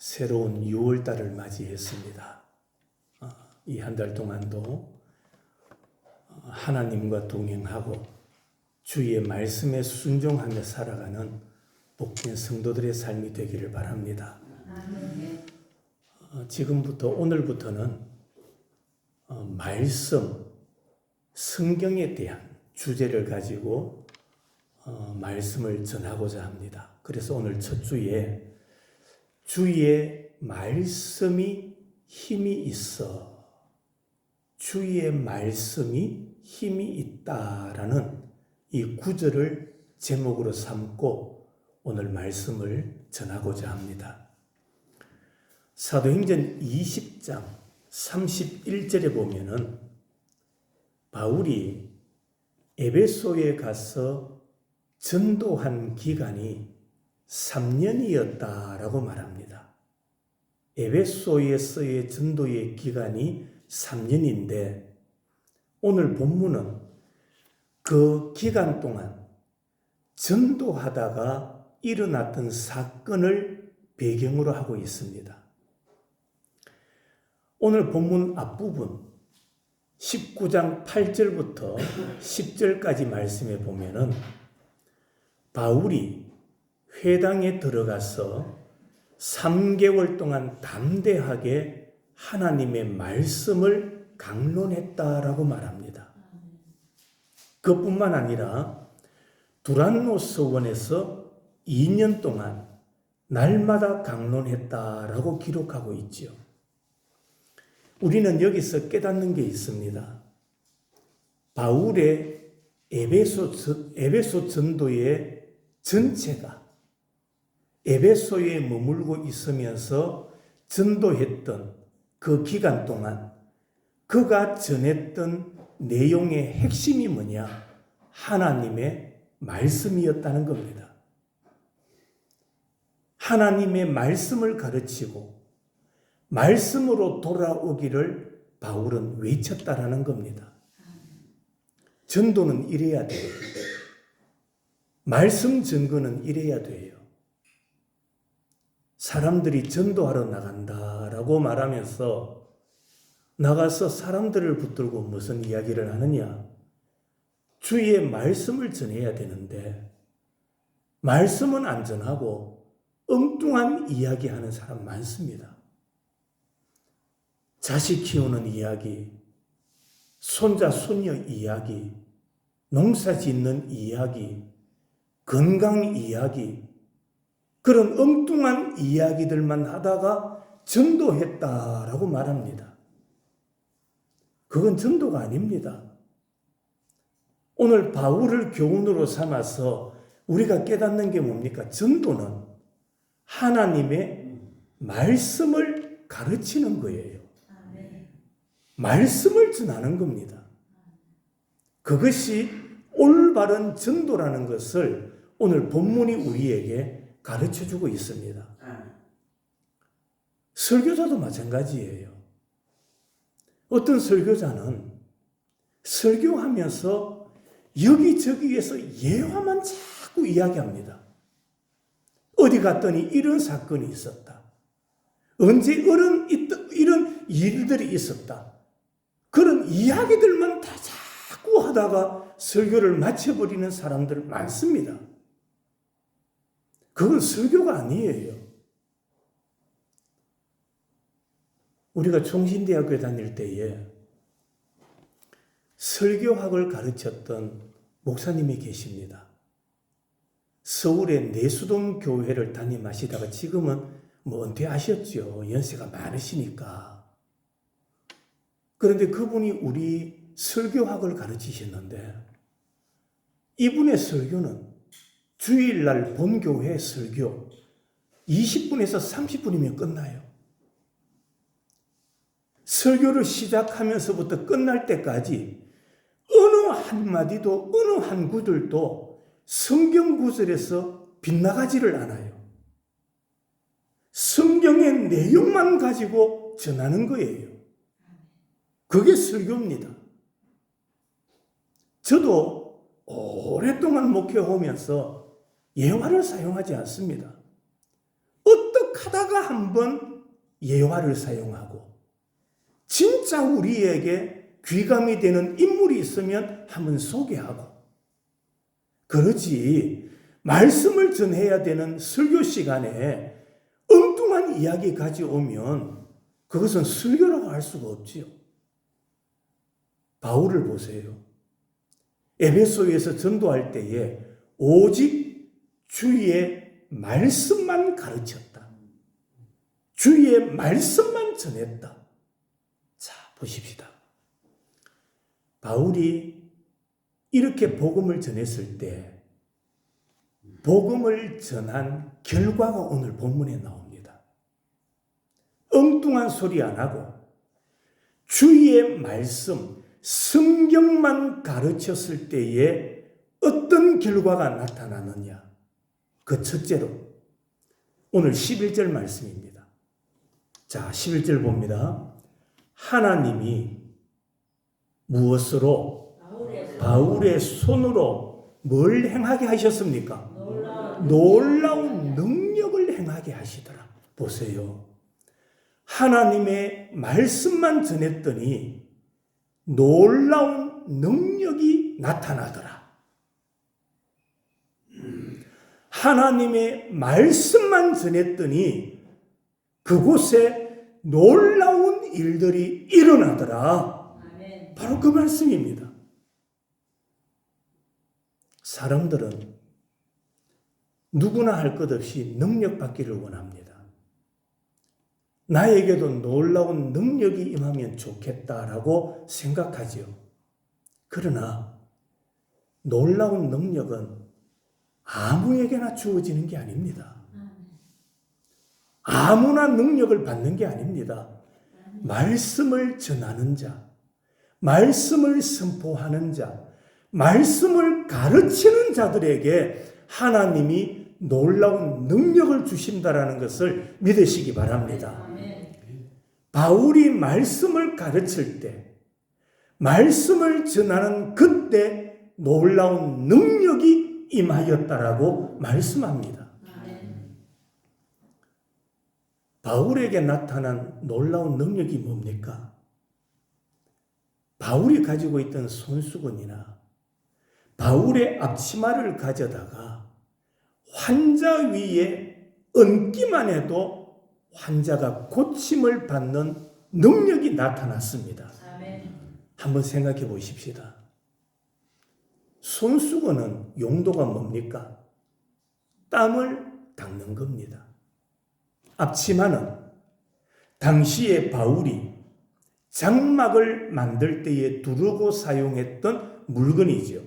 새로운 6월달을 맞이했습니다. 이 한 달 동안도 하나님과 동행하고 주의 말씀에 순종하며 살아가는 복된 성도들의 삶이 되기를 바랍니다. 지금부터 오늘부터는 말씀, 성경에 대한 주제를 가지고 말씀을 전하고자 합니다. 그래서 오늘 첫 주에 주의 말씀이 힘이 있어, 주의 말씀이 힘이 있다라는 이 구절을 제목으로 삼고 오늘 말씀을 전하고자 합니다. 사도행전 20장 31절에 보면은 바울이 에베소에 가서 전도한 기간이 3년이었다라고 말합니다. 에베소에서의 전도의 기간이 3년인데 오늘 본문은 그 기간 동안 전도하다가 일어났던 사건을 배경으로 하고 있습니다. 오늘 본문 앞부분 19장 8절부터 10절까지 말씀에 보면은 바울이 회당에 들어가서 3개월 동안 담대하게 하나님의 말씀을 강론했다라고 말합니다. 그뿐만 아니라 두란노 서원에서 2년 동안 날마다 강론했다라고 기록하고 있지요. 우리는 여기서 깨닫는 게 있습니다. 바울의 에베소 전도의 전체가 에베소에 머물고 있으면서 전도했던 그 기간 동안 그가 전했던 내용의 핵심이 뭐냐? 하나님의 말씀이었다는 겁니다. 하나님의 말씀을 가르치고 말씀으로 돌아오기를 바울은 외쳤다라는 겁니다. 전도는 이래야 돼요. 말씀 증거는 이래야 돼요. 사람들이 전도하러 나간다라고 말하면서 나가서 사람들을 붙들고 무슨 이야기를 하느냐? 주의 말씀을 전해야 되는데 말씀은 안 전하고 엉뚱한 이야기하는 사람 많습니다. 자식 키우는 이야기, 손자 손녀 이야기, 농사 짓는 이야기, 건강 이야기, 그런 엉뚱한 이야기들만 하다가 전도했다라고 말합니다. 그건 전도가 아닙니다. 오늘 바울을 교훈으로 삼아서 우리가 깨닫는 게 뭡니까? 전도는 하나님의 말씀을 가르치는 거예요. 말씀을 전하는 겁니다. 그것이 올바른 전도라는 것을 오늘 본문이 우리에게 가르쳐주고 있습니다. 설교자도 마찬가지예요. 어떤 설교자는 설교하면서 여기저기에서 예화만 자꾸 이야기합니다. 어디 갔더니 이런 사건이 있었다. 언제 이런 일들이 있었다. 그런 이야기들만 다 자꾸 하다가 설교를 마쳐버리는 사람들 많습니다. 그건 설교가 아니에요. 우리가 총신대학교에 다닐 때에 설교학을 가르쳤던 목사님이 계십니다. 서울의 내수동 교회를 담임하시다가 지금은 은퇴하셨죠. 연세가 많으시니까. 그런데 그분이 우리 설교학을 가르치셨는데 이분의 설교는 주일날 본교회 설교 20분에서 30분이면 끝나요. 설교를 시작하면서부터 끝날 때까지 어느 한마디도 어느 한 구절도 성경 구절에서 빗나가지를 않아요. 성경의 내용만 가지고 전하는 거예요. 그게 설교입니다. 저도 오랫동안 목회하면서 예화를 사용하지 않습니다. 하다가 한번 예화를 사용하고 진짜 우리에게 귀감이 되는 인물이 있으면 한번 소개하고 그러지 말씀을 전해야 되는 설교 시간에 엉뚱한 이야기 가져오면 그것은 설교라고 할 수가 없지요. 바울을 보세요. 에베소에서 전도할 때에 오직 주의 말씀만 가르쳤다. 주의 말씀만 전했다. 자, 보십시다. 바울이 이렇게 복음을 전했을 때 복음을 전한 결과가 오늘 본문에 나옵니다. 엉뚱한 소리 안 하고 주의 말씀, 성경만 가르쳤을 때에 어떤 결과가 나타나느냐. 그 첫째로 오늘 11절 말씀입니다. 자, 11절 봅니다. 하나님이 무엇으로? 바울의 손으로 뭘 행하게 하셨습니까? 놀라운 능력을 행하게 하시더라. 보세요. 하나님의 말씀만 전했더니 놀라운 능력이 나타나더라. 하나님의 말씀만 전했더니 그곳에 놀라운 일들이 일어나더라. 바로 그 말씀입니다. 사람들은 누구나 할 것 없이 능력 받기를 원합니다. 나에게도 놀라운 능력이 임하면 좋겠다라고 생각하지요. 그러나 놀라운 능력은 아무에게나 주어지는 게 아닙니다. 아무나 능력을 받는 게 아닙니다. 말씀을 전하는 자, 말씀을 선포하는 자, 말씀을 가르치는 자들에게 하나님이 놀라운 능력을 주신다라는 것을 믿으시기 바랍니다. 바울이 말씀을 가르칠 때, 말씀을 전하는 그때 놀라운 능력이 임하였다라고 말씀합니다. 바울에게 나타난 놀라운 능력이 뭡니까? 바울이 가지고 있던 손수건이나 바울의 앞치마를 가져다가 환자 위에 얹기만 해도 환자가 고침을 받는 능력이 나타났습니다. 한번 생각해 보십시다. 손수건은 용도가 뭡니까? 땀을 닦는 겁니다. 앞치마는 당시에 바울이 장막을 만들 때에 두르고 사용했던 물건이죠.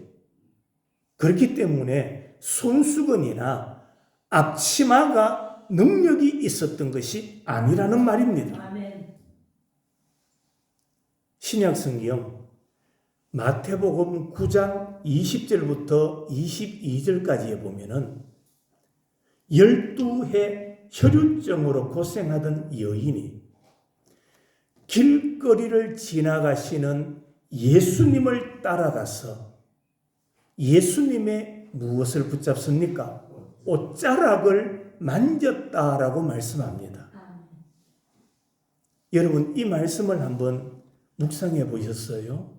그렇기 때문에 손수건이나 앞치마가 능력이 있었던 것이 아니라는 말입니다. 신약성경 마태복음 9장 20절부터 22절까지에 보면은 12해 혈유증으로 고생하던 여인이 길거리를 지나가시는 예수님을 따라가서 예수님의 무엇을 붙잡습니까? 옷자락을 만졌다라고 말씀합니다. 여러분, 이 말씀을 한번 묵상해 보셨어요?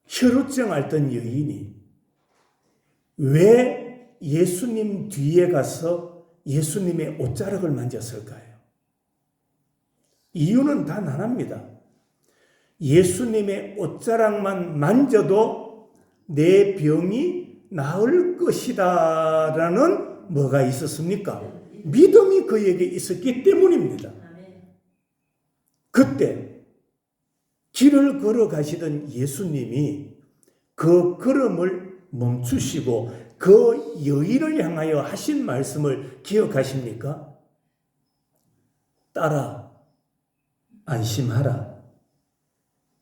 혈루증 앓던 여인이 왜 예수님 뒤에 가서 예수님의 옷자락을 만졌을까요? 이유는 단 하나입니다. 예수님의 옷자락만 만져도 내 병이 나을 것이다 라는 뭐가 있었습니까? 믿음이 그에게 있었기 때문입니다. 그때 길을 걸어가시던 예수님이 그 걸음을 멈추시고 그 여인을 향하여 하신 말씀을 기억하십니까? 딸아, 안심하라.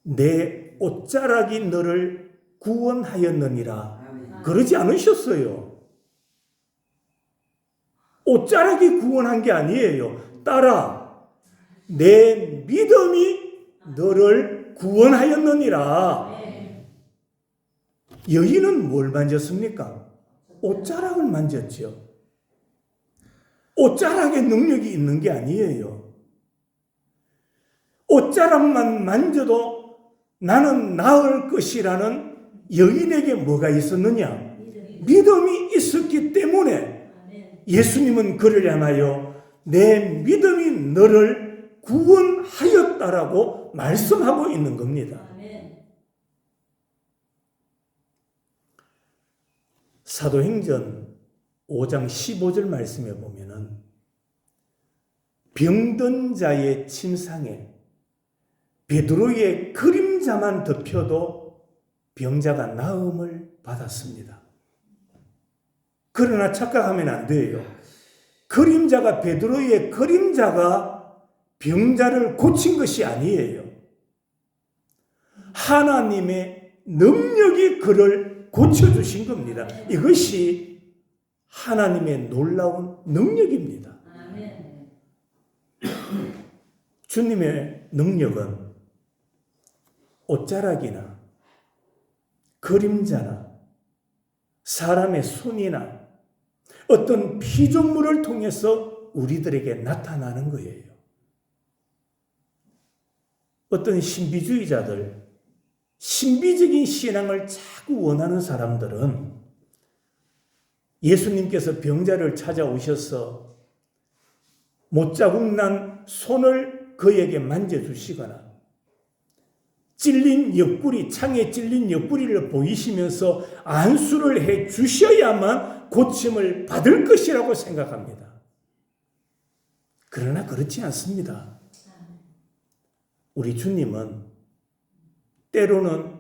내 옷자락이 너를 구원하였느니라. 그러지 않으셨어요. 옷자락이 구원한 게 아니에요. 딸아, 내 믿음이 너를 구원하였느니라. 여인은 뭘 만졌습니까? 옷자락을 만졌죠. 옷자락에 능력이 있는 게 아니에요. 옷자락만 만져도 나는 나을 것이라는 여인에게 뭐가 있었느냐? 믿음이 있었기 때문에 예수님은 그를 향하여 내 믿음이 너를 구원하였다라고 말씀하고 있는 겁니다. 사도행전 5장 15절 말씀에 보면은 병든 자의 침상에 베드로의 그림자만 덮여도 병자가 나음을 받았습니다. 그러나 착각하면 안 돼요. 그림자가 베드로의 그림자가 병자를 고친 것이 아니에요. 하나님의 능력이 그를 고쳐주신 겁니다. 이것이 하나님의 놀라운 능력입니다. 주님의 능력은 옷자락이나 그림자나 사람의 손이나 어떤 피조물을 통해서 우리들에게 나타나는 거예요. 어떤 신비주의자들, 신비적인 신앙을 자꾸 원하는 사람들은 예수님께서 병자를 찾아오셔서 못자국 난 손을 그에게 만져주시거나 찔린 옆구리, 창에 찔린 옆구리를 보이시면서 안수를 해 주셔야만 고침을 받을 것이라고 생각합니다. 그러나 그렇지 않습니다. 우리 주님은 때로는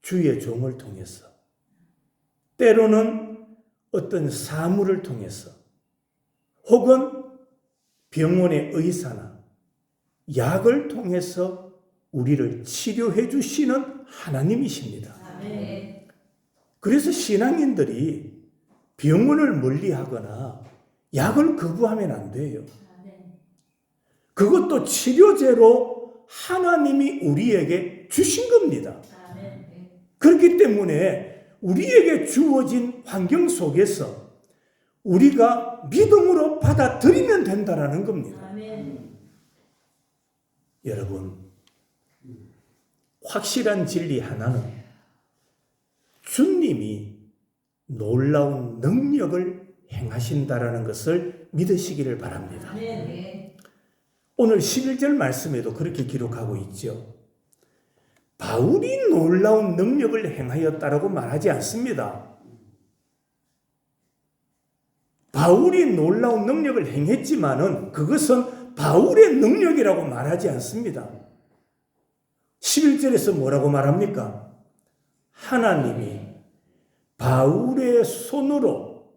주의 종을 통해서, 때로는 어떤 사물을 통해서, 혹은 병원의 의사나 약을 통해서 우리를 치료해 주시는 하나님이십니다. 그래서 신앙인들이 병원을 멀리하거나 약을 거부하면 안 돼요. 그것도 치료제로 하나님이 우리에게 주신 겁니다. 그렇기 때문에 우리에게 주어진 환경 속에서 우리가 믿음으로 받아들이면 된다는 겁니다. 여러분, 확실한 진리 하나는 주님이 놀라운 능력을 행하신다라는 것을 믿으시기를 바랍니다. 오늘 11절 말씀에도 그렇게 기록하고 있죠. 바울이 놀라운 능력을 행하였다라고 말하지 않습니다. 바울이 놀라운 능력을 행했지만은 그것은 바울의 능력이라고 말하지 않습니다. 11절에서 뭐라고 말합니까? 하나님이 바울의 손으로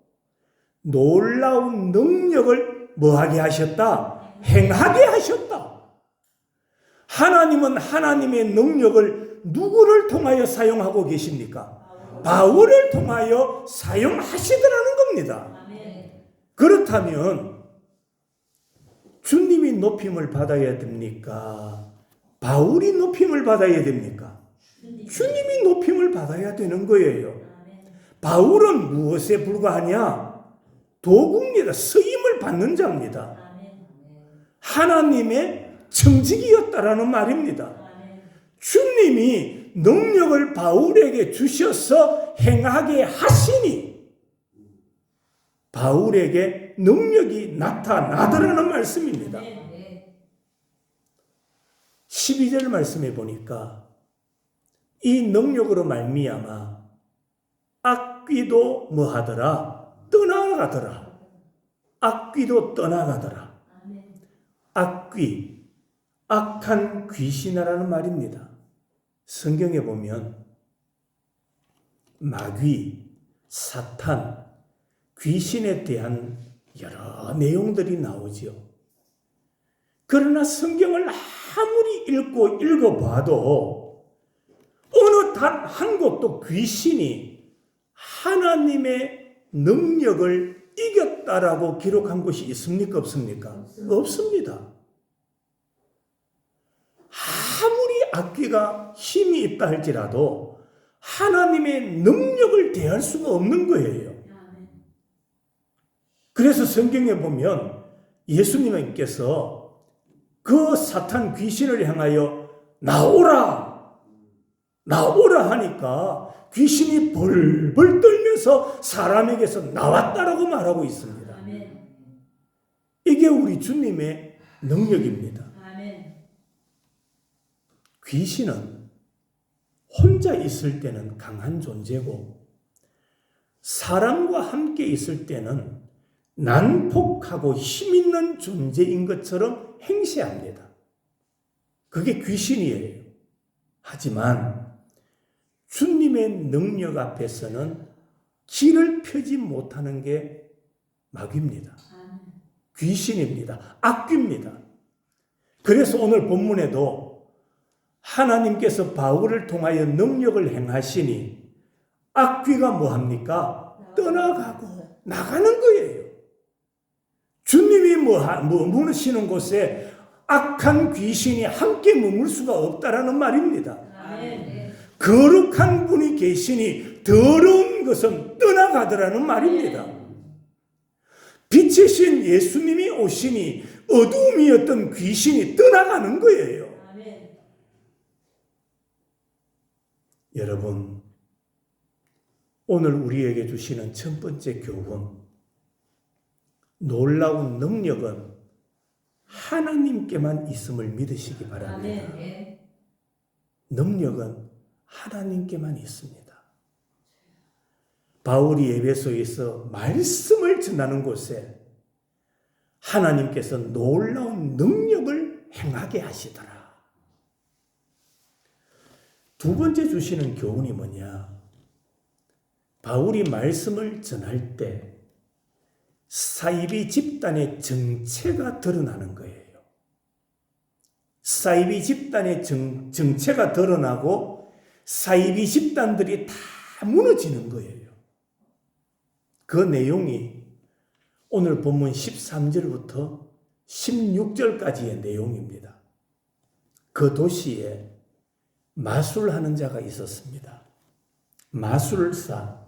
놀라운 능력을 뭐하게 하셨다? 행하게 하셨다. 하나님은 하나님의 능력을 누구를 통하여 사용하고 계십니까? 바울을 통하여 사용하시더라는 겁니다. 그렇다면 주님이 높임을 받아야 됩니까? 바울이 높임을 받아야 됩니까? 주님이 높임을 받아야 되는 거예요. 바울은 무엇에 불과하냐? 도구입니다. 쓰임을 받는 자입니다. 하나님의 청직이었다라는 말입니다. 주님이 능력을 바울에게 주셔서 행하게 하시니 바울에게 능력이 나타나더라는 말씀입니다. 12절 말씀해 보니까 이 능력으로 말미암아 악귀도 뭐하더라? 떠나가더라. 악귀도 떠나가더라. 악귀, 악한 귀신이라는 말입니다. 성경에 보면 마귀, 사탄, 귀신에 대한 여러 내용들이 나오죠. 그러나 성경을 아무리 읽어봐도 어느 단 한 곳도 귀신이 하나님의 능력을 이겼다라고 기록한 곳이 있습니까? 없습니까? 없습니다. 아무리 악귀가 힘이 있다 할지라도 하나님의 능력을 대할 수가 없는 거예요. 그래서 성경에 보면 예수님께서 그 사탄 귀신을 향하여 나오라 하니까 귀신이 벌벌 떨면서 사람에게서 나왔다라고 말하고 있습니다. 아멘. 이게 우리 주님의 능력입니다. 아멘. 귀신은 혼자 있을 때는 강한 존재고 사람과 함께 있을 때는 난폭하고 힘있는 존재인 것처럼 행세합니다. 그게 귀신이에요. 하지만 주님의 능력 앞에서는 길을 펴지 못하는 게 마귀입니다. 아멘. 귀신입니다. 악귀입니다. 그래서 오늘 본문에도 하나님께서 바울을 통하여 능력을 행하시니 악귀가 뭐합니까? 떠나가고 나가는 거예요. 주님이 머무시는 곳에 악한 귀신이 함께 머물 수가 없다라는 말입니다. 아멘. 거룩한 분이 계시니 더러운 것은 떠나가더라는 말입니다. 빛이신 예수님이 오시니 어두움이었던 귀신이 떠나가는 거예요. 아멘. 여러분, 오늘 우리에게 주시는 첫 번째 교훈, 놀라운 능력은 하나님께만 있음을 믿으시기 바랍니다. 아멘. 능력은 하나님께만 있습니다. 바울이 에베소에서 말씀을 전하는 곳에 하나님께서 놀라운 능력을 행하게 하시더라. 두 번째 주시는 교훈이 뭐냐? 바울이 말씀을 전할 때 사이비 집단의 정체가 드러나는 거예요. 사이비 집단의 정체가 드러나고 사이비 집단들이 다 무너지는 거예요. 그 내용이 오늘 본문 13절부터 16절까지의 내용입니다. 그 도시에 마술하는 자가 있었습니다. 마술사,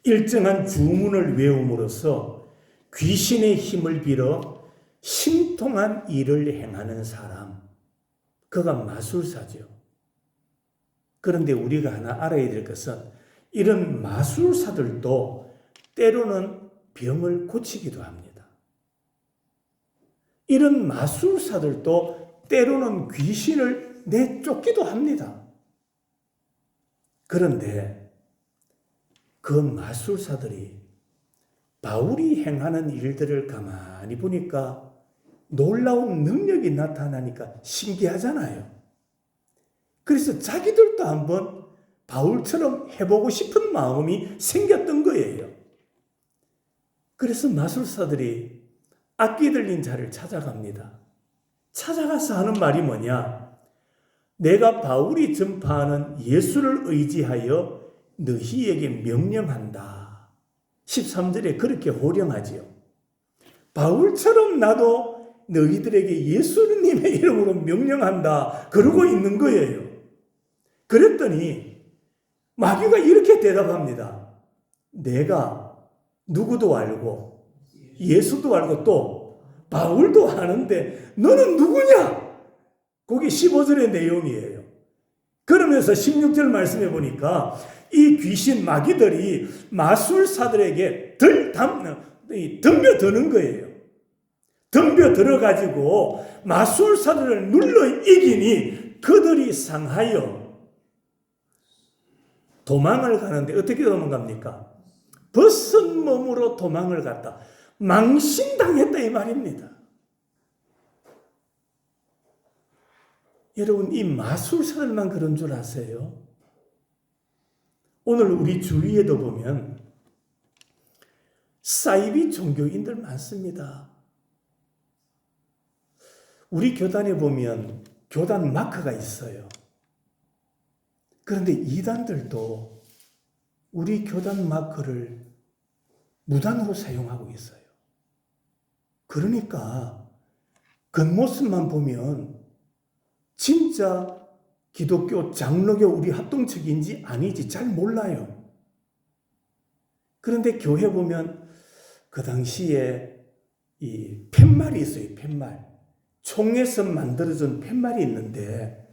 일정한 주문을 외움으로써 귀신의 힘을 빌어 신통한 일을 행하는 사람, 그가 마술사죠. 그런데 우리가 하나 알아야 될 것은 이런 마술사들도 때로는 병을 고치기도 합니다. 이런 마술사들도 때로는 귀신을 내쫓기도 합니다. 그런데 그 마술사들이 바울이 행하는 일들을 가만히 보니까 놀라운 능력이 나타나니까 신기하잖아요. 그래서 자기들도 한번 바울처럼 해보고 싶은 마음이 생겼던 거예요. 그래서 마술사들이 악기 들린 자를 찾아갑니다. 찾아가서 하는 말이 뭐냐? 내가 바울이 전파하는 예수를 의지하여 너희에게 명령한다. 13절에 그렇게 호령하지요. 바울처럼 나도 너희들에게 예수님의 이름으로 명령한다. 그러고 있는 거예요. 그랬더니 마귀가 이렇게 대답합니다. 내가 누구도 알고 예수도 알고 또 바울도 아는데 너는 누구냐? 그게 15절의 내용이에요. 그러면서 16절 말씀해 보니까 이 귀신 마귀들이 마술사들에게 덤벼드는 거예요. 덤벼들어가지고 마술사들을 눌러 이기니 그들이 상하여 도망을 가는데 어떻게 도망갑니까? 벗은 몸으로 도망을 갔다. 망신당했다 이 말입니다. 여러분, 이 마술사들만 그런 줄 아세요? 오늘 우리 주위에도 보면 사이비 종교인들 많습니다. 우리 교단에 보면 교단 마크가 있어요. 그런데 이단들도 우리 교단 마크를 무단으로 사용하고 있어요. 그러니까 겉모습만 보면 진짜 기독교, 장로교, 우리 합동측인지 아니지 잘 몰라요. 그런데 교회 보면 그 당시에 이 팻말이 있어요. 팻말. 총에서 만들어진 팻말이 있는데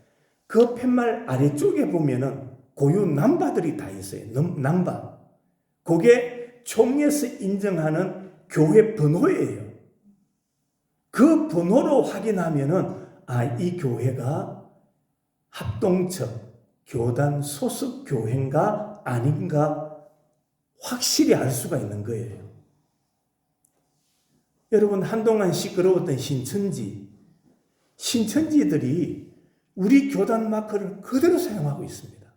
그 팻말 아래쪽에 보면은 고유 남바들이 다 있어요. 남바. 그게 총에서 인정하는 교회 번호예요. 그 번호로 확인하면은 이 교회가 합동척, 교단 소속 교회인가 아닌가 확실히 알 수가 있는 거예요. 여러분, 한동안 시끄러웠던 신천지들이 우리 교단 마크를 그대로 사용하고 있습니다.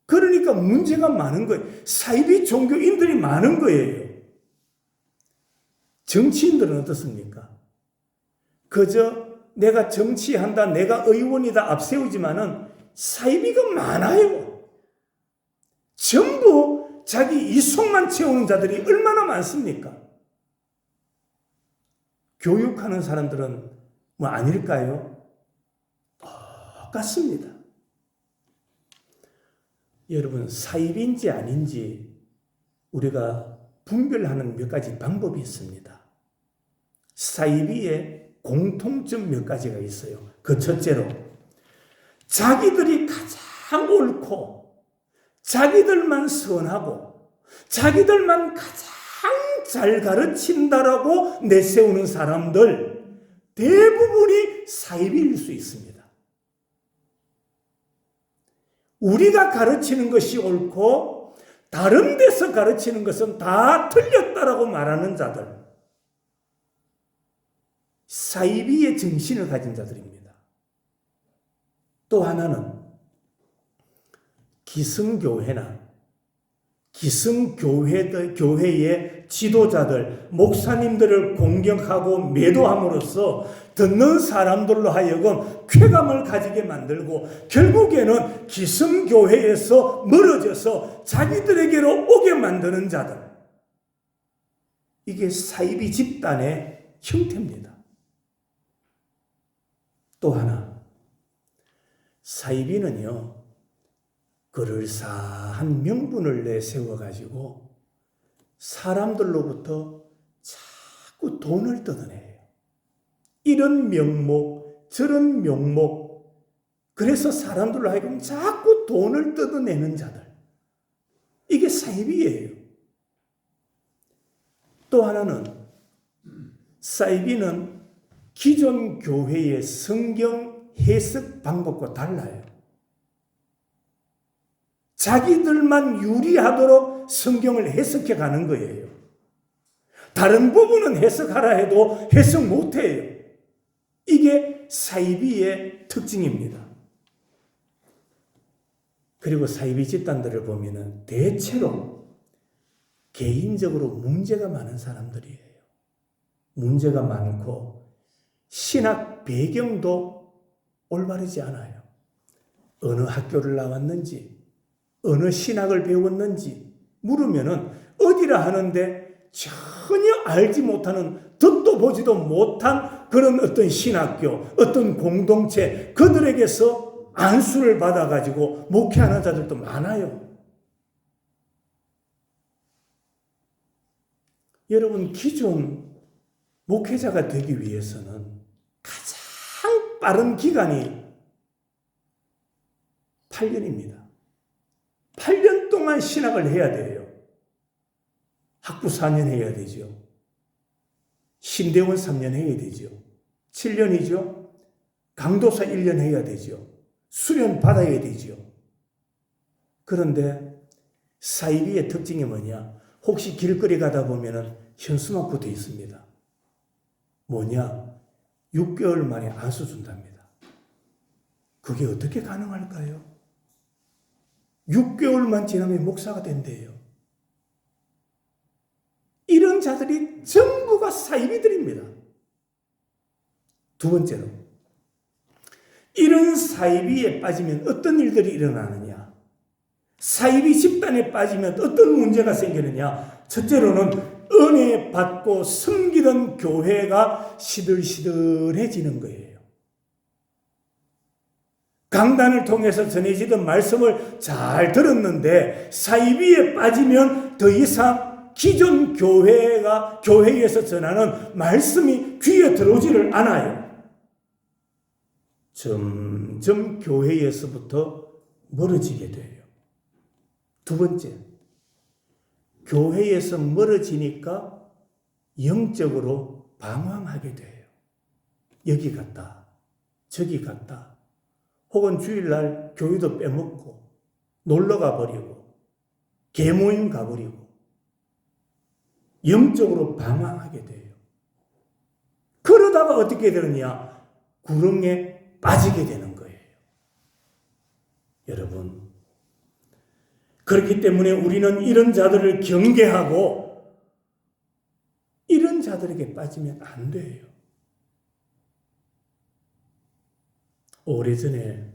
그러니까 문제가 많은 거예요. 사이비 종교인들이 많은 거예요. 정치인들은 어떻습니까? 그저 내가 정치한다, 내가 의원이다 앞세우지만은 사이비가 많아요. 전부 자기 이속만 채우는 자들이 얼마나 많습니까? 교육하는 사람들은 뭐 아닐까요? 똑같습니다. 여러분, 사이비인지 아닌지 우리가 분별하는 몇 가지 방법이 있습니다. 사이비의 공통점 몇 가지가 있어요. 그 첫째로 자기들이 가장 옳고 자기들만 선하고 자기들만 가장 잘 가르친다라고 내세우는 사람들 대부분이 사이비일 수 있습니다. 우리가 가르치는 것이 옳고 다른 데서 가르치는 것은 다 틀렸다라고 말하는 자들, 사이비의 정신을 가진 자들입니다. 또 하나는 기성교회나 기성교회의 지도자들, 목사님들을 공격하고 매도함으로써 듣는 사람들로 하여금 쾌감을 가지게 만들고 결국에는 기성교회에서 멀어져서 자기들에게로 오게 만드는 자들. 이게 사이비 집단의 형태입니다. 또 하나, 사이비는요, 그럴싸한 명분을 내세워가지고 사람들로부터 자꾸 돈을 뜯어내요. 이런 명목, 저런 명목, 그래서 사람들로 하여금 자꾸 돈을 뜯어내는 자들. 이게 사이비예요. 또 하나는, 사이비는 기존 교회의 성경 해석 방법과 달라요. 자기들만 유리하도록 성경을 해석해 가는 거예요. 다른 부분은 해석하라 해도 해석 못해요. 이게 사이비의 특징입니다. 그리고 사이비 집단들을 보면은 대체로 개인적으로 문제가 많은 사람들이에요. 문제가 많고 신학 배경도 올바르지 않아요. 어느 학교를 나왔는지, 어느 신학을 배웠는지 물으면은 어디라 하는데 전혀 알지 못하는, 듣도 보지도 못한 그런 어떤 신학교, 어떤 공동체, 그들에게서 안수를 받아가지고 목회하는 자들도 많아요. 여러분, 기존 목회자가 되기 위해서는 가장 빠른 기간이 8년입니다. 8년 동안 신학을 해야 돼요. 학부 4년 해야 되죠. 신대원 3년 해야 되죠. 7년이죠. 강도사 1년 해야 되죠. 수련 받아야 되죠. 그런데 사이비의 특징이 뭐냐? 혹시 길거리 가다 보면은 현수막 붙어 있습니다. 뭐냐? 6개월 만에 안수 준답니다. 그게 어떻게 가능할까요? 6개월만 지나면 목사가 된대요. 이런 자들이 전부가 사이비들입니다. 두 번째로, 이런 사이비에 빠지면 어떤 일들이 일어나느냐? 사이비 집단에 빠지면 어떤 문제가 생기느냐? 첫째로는 은혜 받고 섬기던 교회가 시들시들해지는 거예요. 강단을 통해서 전해지던 말씀을 잘 들었는데 사이비에 빠지면 더 이상 기존 교회에서 전하는 말씀이 귀에 들어오지를 않아요. 점점 교회에서부터 멀어지게 돼요. 두 번째, 교회에서 멀어지니까 영적으로 방황하게 돼요. 여기 갔다, 저기 갔다, 혹은 주일날 교회도 빼먹고 놀러 가버리고 계모임 가버리고 영적으로 방황하게 돼요. 그러다가 어떻게 되느냐? 구렁에 빠지게 되는 거예요. 여러분, 그렇기 때문에 우리는 이런 자들을 경계하고 이런 자들에게 빠지면 안 돼요. 오래전에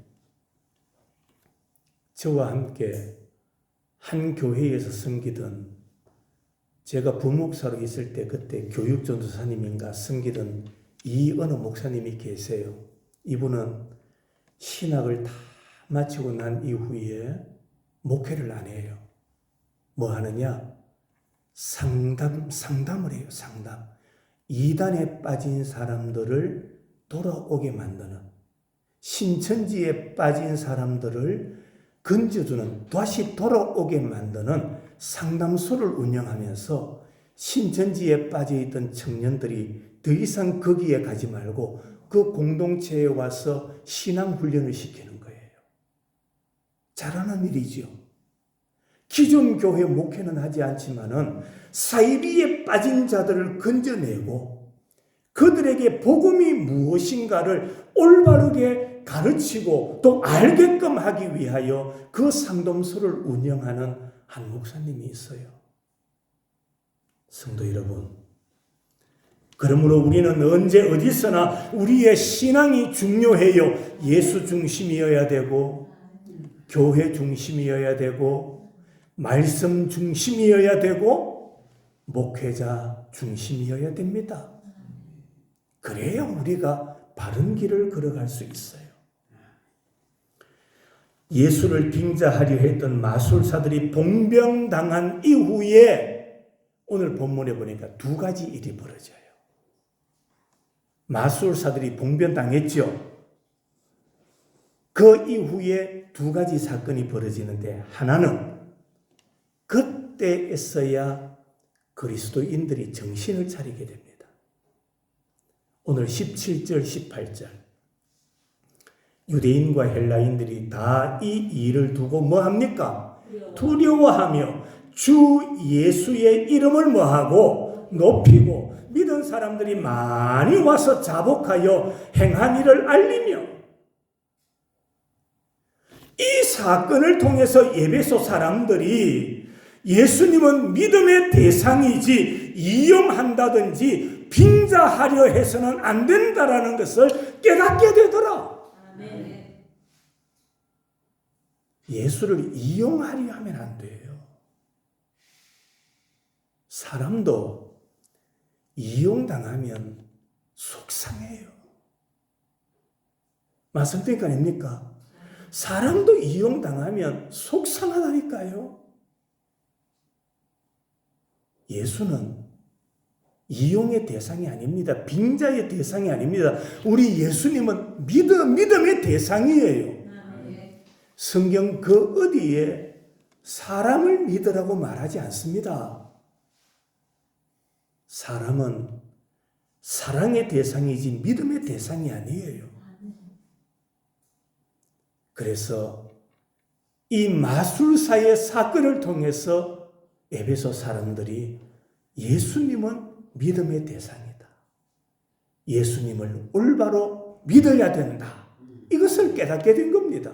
저와 함께 한 교회에서 섬기던, 제가 부목사로 있을 때 그때 교육전도사님인가 섬기던 이은호 목사님이 계세요. 이분은 신학을 다 마치고 난 이후에 목회를 안 해요. 뭐 하느냐? 상담을 해요. 상담. 이단에 빠진 사람들을 돌아오게 만드는, 신천지에 빠진 사람들을 건져주는, 다시 돌아오게 만드는 상담소를 운영하면서 신천지에 빠져있던 청년들이 더 이상 거기에 가지 말고 그 공동체에 와서 신앙훈련을 시키는 거예요. 잘하는 일이죠. 기존 교회 목회는 하지 않지만은 사이비에 빠진 자들을 건져내고 그들에게 복음이 무엇인가를 올바르게 가르치고 또 알게끔 하기 위하여 그 상담소를 운영하는 한 목사님이 있어요. 성도 여러분, 그러므로 우리는 언제 어디서나 우리의 신앙이 중요해요. 예수 중심이어야 되고, 교회 중심이어야 되고, 말씀 중심이어야 되고, 목회자 중심이어야 됩니다. 그래야 우리가 바른 길을 걸어갈 수 있어요. 예수를 빙자하려 했던 마술사들이 봉변당한 이후에 오늘 본문에 보니까 두 가지 일이 벌어져요. 마술사들이 봉변당했죠. 그 이후에 두 가지 사건이 벌어지는데, 하나는 그때에서야 그리스도인들이 정신을 차리게 됩니다. 오늘 17절, 18절. 유대인과 헬라인들이 다 이 일을 두고 뭐 합니까? 두려워하며 주 예수의 이름을 뭐하고 높이고 믿은 사람들이 많이 와서 자복하여 행한 일을 알리며, 이 사건을 통해서 에베소 사람들이 예수님은 믿음의 대상이지 이용한다든지 빙자하려 해서는 안 된다라는 것을 깨닫게 되더라. 예수를 이용하려 하면 안 돼요. 사람도 이용당하면 속상해요. 말씀드리니까 아닙니까? 사람도 이용당하면 속상하다니까요. 예수는 이용의 대상이 아닙니다. 빙자의 대상이 아닙니다. 우리 예수님은 믿음의 대상이에요. 성경 그 어디에 사람을 믿으라고 말하지 않습니다. 사람은 사랑의 대상이지 믿음의 대상이 아니에요. 그래서 이 마술사의 사건을 통해서 에베소 사람들이 예수님은 믿음의 대상이다, 예수님을 올바로 믿어야 된다, 이것을 깨닫게 된 겁니다.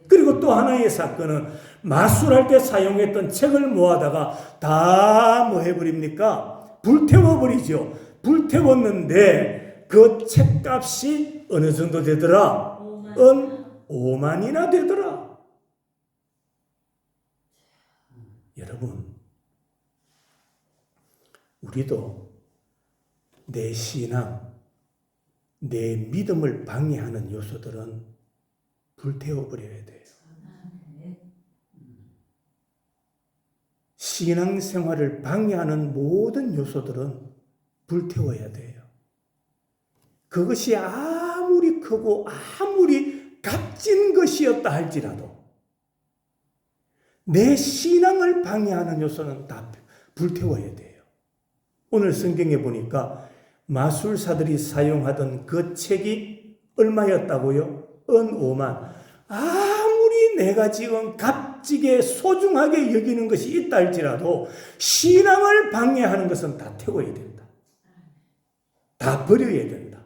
그리고 또 하나의 사건은 마술할 때 사용했던 책을 모아다가 다 뭐 해버립니까? 불태워버리죠. 불태웠는데 그 책값이 어느 정도 되더라? 5만이나 되더라. 여러분, 우리도 내 신앙, 내 믿음을 방해하는 요소들은 불태워버려야 돼요. 신앙생활을 방해하는 모든 요소들은 불태워야 돼요. 그것이 아무리 크고 아무리 값진 것이었다 할지라도 내 신앙을 방해하는 요소는 다 불태워야 돼요. 오늘 성경에 보니까 마술사들이 사용하던 그 책이 얼마였다고요? 은 5만. 아무리 내가 지금 값지게 소중하게 여기는 것이 있다 할지라도 신앙을 방해하는 것은 다 태워야 된다. 다 버려야 된다.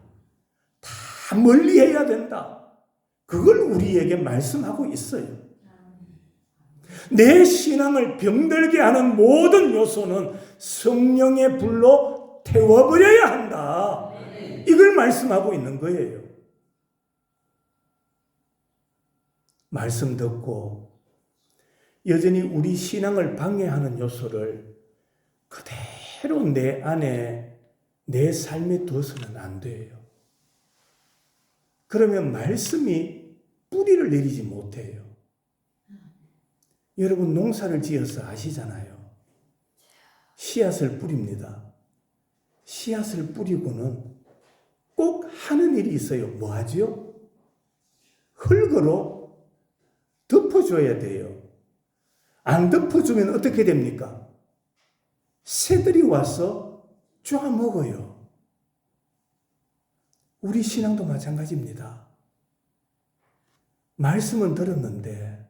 다 멀리해야 된다. 그걸 우리에게 말씀하고 있어요. 내 신앙을 병들게 하는 모든 요소는 성령의 불로 태워버려야 한다. 이걸 말씀하고 있는 거예요. 말씀 듣고 여전히 우리 신앙을 방해하는 요소를 그대로 내 안에 내 삶에 둬서는 안 돼요. 그러면 말씀이 뿌리를 내리지 못해요. 여러분 농사를 지어서 아시잖아요. 씨앗을 뿌립니다. 씨앗을 뿌리고는 꼭 하는 일이 있어요. 뭐 하죠? 흙으로 덮어줘야 돼요. 안 덮어주면 어떻게 됩니까? 새들이 와서 쪼아 먹어요. 우리 신앙도 마찬가지입니다. 말씀은 들었는데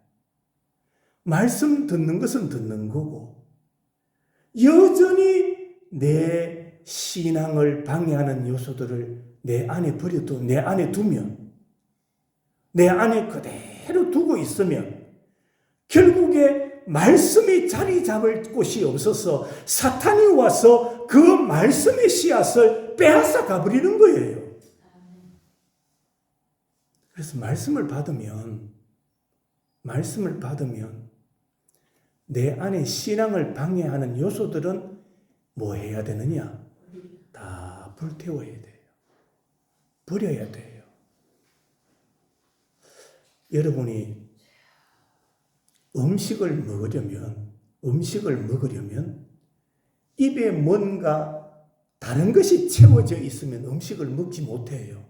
말씀 듣는 것은 듣는 거고 여전히 내 신앙을 방해하는 요소들을 내 안에 버려도 내 안에 두면 내 안에 그대로 두고 있으면 결국에 말씀이 자리 잡을 곳이 없어서 사탄이 와서 그 말씀의 씨앗을 빼앗아 가버리는 거예요. 그래서 말씀을 받으면 내 안에 신앙을 방해하는 요소들은 뭐 해야 되느냐? 다 불태워야 돼요. 버려야 돼요. 여러분이 음식을 먹으려면 입에 뭔가 다른 것이 채워져 있으면 음식을 먹지 못해요.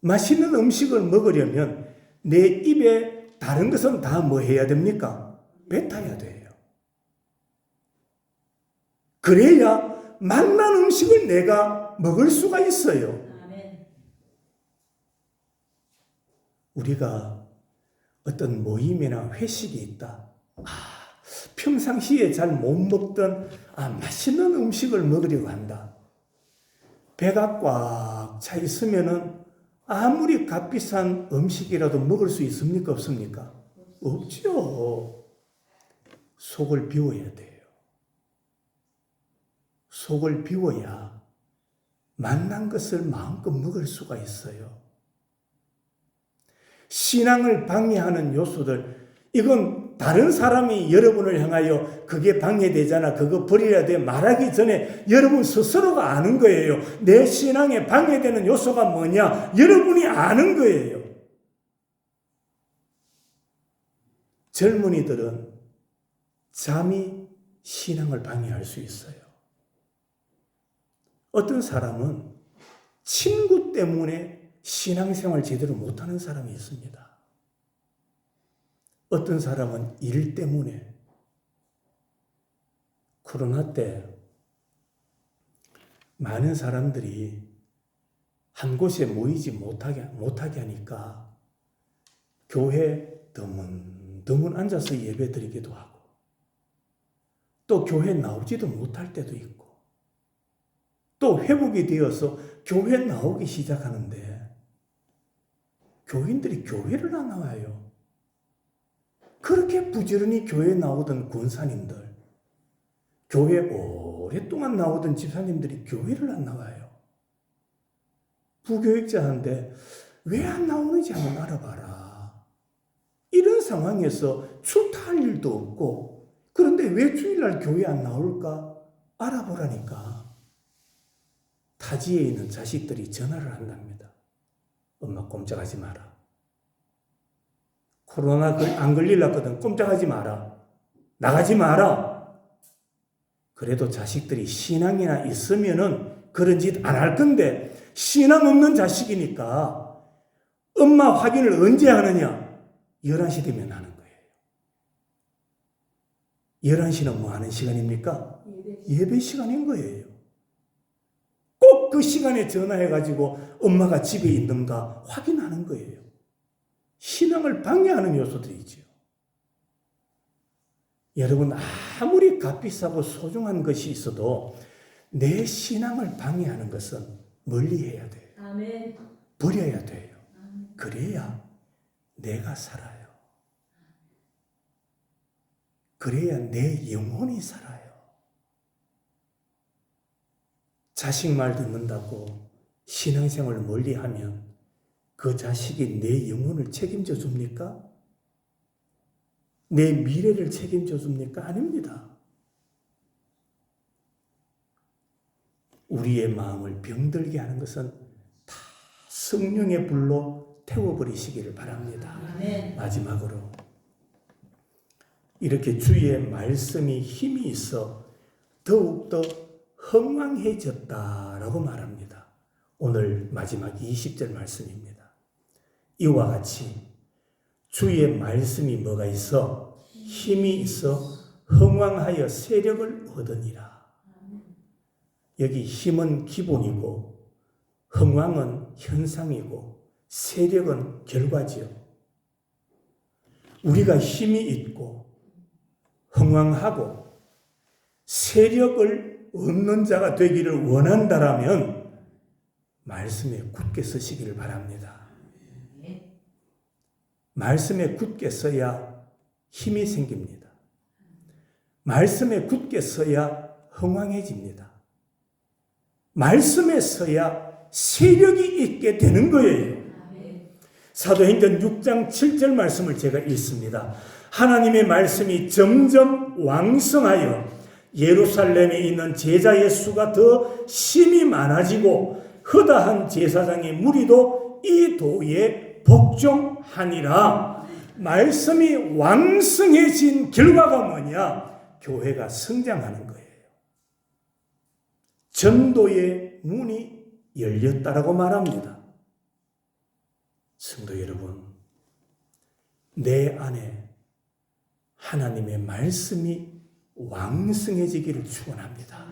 맛있는 음식을 먹으려면 내 입에 다른 것은 다 뭐 해야 됩니까? 뱉어야 돼요. 그래야 맛난 음식을 내가 먹을 수가 있어요. 우리가 어떤 모임이나 회식이 있다. 평상시에 잘 못 먹던 맛있는 음식을 먹으려고 한다. 배가 꽉 차 있으면은 아무리 값비싼 음식이라도 먹을 수 있습니까? 없습니까? 없죠. 속을 비워야 돼요. 속을 비워야 맛난 것을 마음껏 먹을 수가 있어요. 신앙을 방해하는 요소들, 이건 다른 사람이 여러분을 향하여 그게 방해되잖아, 그거 버려야 돼 말하기 전에 여러분 스스로가 아는 거예요. 내 신앙에 방해되는 요소가 뭐냐? 여러분이 아는 거예요. 젊은이들은 잠이 신앙을 방해할 수 있어요. 어떤 사람은 친구 때문에 신앙생활 제대로 못하는 사람이 있습니다. 어떤 사람은 일 때문에. 코로나 때 많은 사람들이 한 곳에 모이지 못하게 하니까 교회 드문 앉아서 예배 드리기도 하고 또 교회 나오지도 못할 때도 있고 또 회복이 되어서 교회 나오기 시작하는데 교인들이 교회를 안 나와요. 그렇게 부지런히 교회 나오던 권사님들, 교회 오랫동안 나오던 집사님들이 교회를 안 나와요. 부교육자한테 왜 안 나오는지 한번 알아봐라. 이런 상황에서 출타할 일도 없고 그런데 왜 주일날 교회 안 나올까 알아보라니까 타지에 있는 자식들이 전화를 한답니다. 엄마 꼼짝하지 마라. 코로나 안 걸리려거든. 꼼짝하지 마라. 나가지 마라. 그래도 자식들이 신앙이나 있으면은 그런 짓 안 할 건데 신앙 없는 자식이니까 엄마 확인을 언제 하느냐? 11시 되면 하는 거예요. 11시는 뭐 하는 시간입니까? 예배 시간인 거예요. 꼭 그 시간에 전화해가지고 엄마가 집에 있는가 확인하는 거예요. 신앙을 방해하는 요소들이죠. 여러분, 아무리 값비싸고 소중한 것이 있어도 내 신앙을 방해하는 것은 멀리해야 돼요. 아멘. 버려야 돼요. 그래야 내가 살아요. 그래야 내 영혼이 살아요. 자식 말 듣는다고 신앙생활을 멀리하면 그 자식이 내 영혼을 책임져 줍니까? 내 미래를 책임져 줍니까? 아닙니다. 우리의 마음을 병들게 하는 것은 다 성령의 불로 태워버리시기를 바랍니다. 아멘. 마지막으로 이렇게 주의 말씀이 힘이 있어 더욱더 흥왕해졌다라고 말합니다. 오늘 마지막 20절 말씀입니다. 이와 같이 주의 말씀이 뭐가 있어? 힘이 있어 흥왕하여 세력을 얻으니라. 여기 힘은 기본이고 흥왕은 현상이고 세력은 결과지요. 우리가 힘이 있고 흥왕하고 세력을 얻는 자가 되기를 원한다라면 말씀에 굳게 서시기를 바랍니다. 말씀에 굳게 서야 힘이 생깁니다. 말씀에 굳게 서야 흥왕해집니다. 말씀에 서야 세력이 있게 되는 거예요. 사도행전 6장 7절 말씀을 제가 읽습니다. 하나님의 말씀이 점점 왕성하여 예루살렘에 있는 제자의 수가 더 심히 많아지고 허다한 제사장의 무리도 이 도에 복종하니라. 말씀이 왕성해진 결과가 뭐냐? 교회가 성장하는 거예요. 전도의 문이 열렸다라고 말합니다. 성도 여러분, 내 안에 하나님의 말씀이 왕성해지기를 축원합니다.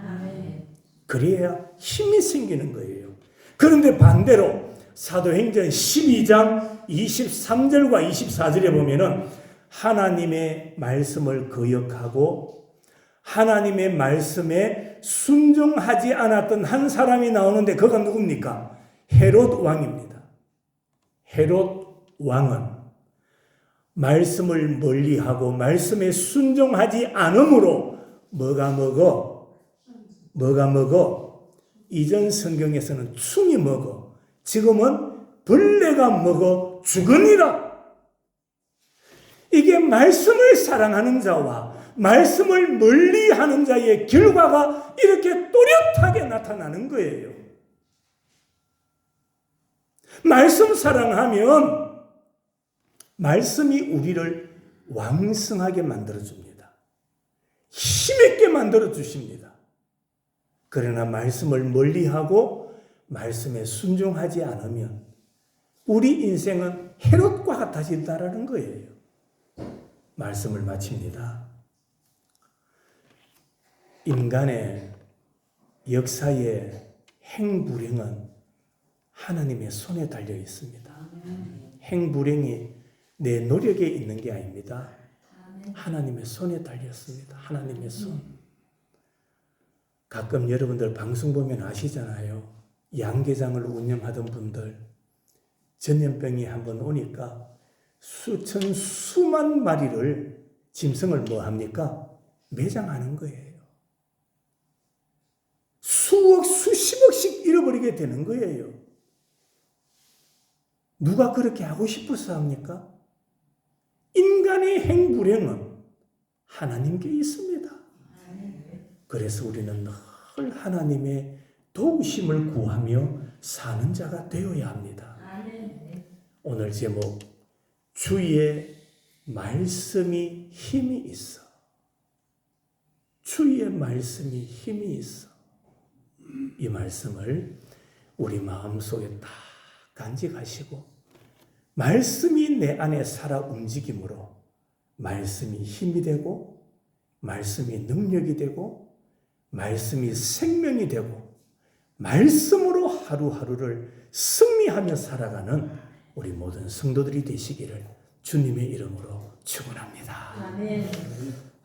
그래야 힘이 생기는 거예요. 그런데 반대로 사도행전 12장 23절과 24절에 보면은 하나님의 말씀을 거역하고 하나님의 말씀에 순종하지 않았던 한 사람이 나오는데 그가 누굽니까? 헤롯 왕입니다. 헤롯 왕은 말씀을 멀리하고 말씀에 순종하지 않으므로 뭐가 먹어? 이전 성경에서는 충이 먹어. 지금은 벌레가 먹어 죽으니라. 이게 말씀을 사랑하는 자와 말씀을 멀리하는 자의 결과가 이렇게 또렷하게 나타나는 거예요. 말씀 사랑하면 말씀이 우리를 왕성하게 만들어줍니다. 힘있게 만들어주십니다. 그러나 말씀을 멀리하고 말씀에 순종하지 않으면 우리 인생은 헤롯과 같아진다라는 거예요. 말씀을 마칩니다. 인간의 역사의 행불행은 하나님의 손에 달려 있습니다. 행불행이 내 노력에 있는 게 아닙니다. 하나님의 손에 달렸습니다. 하나님의 손. 가끔 여러분들 방송 보면 아시잖아요. 양계장을 운영하던 분들 전염병이 한번 오니까 수만 마리를 짐승을 뭐 합니까? 매장하는 거예요. 수억 수십억씩 잃어버리게 되는 거예요. 누가 그렇게 하고 싶어서 합니까? 인간의 행불행은 하나님께 있습니다. 그래서 우리는 늘 하나님의 도우심을 구하며 사는 자가 되어야 합니다. 오늘 제목, 주의 말씀이 힘이 있어 주의 말씀이 힘이 있어. 이 말씀을 우리 마음속에 딱 간직하시고 말씀이 내 안에 살아 움직임으로 말씀이 힘이 되고 말씀이 능력이 되고 말씀이 생명이 되고 말씀으로 하루하루를 승리하며 살아가는 우리 모든 성도들이 되시기를 주님의 이름으로 축원합니다. 아멘. 하나님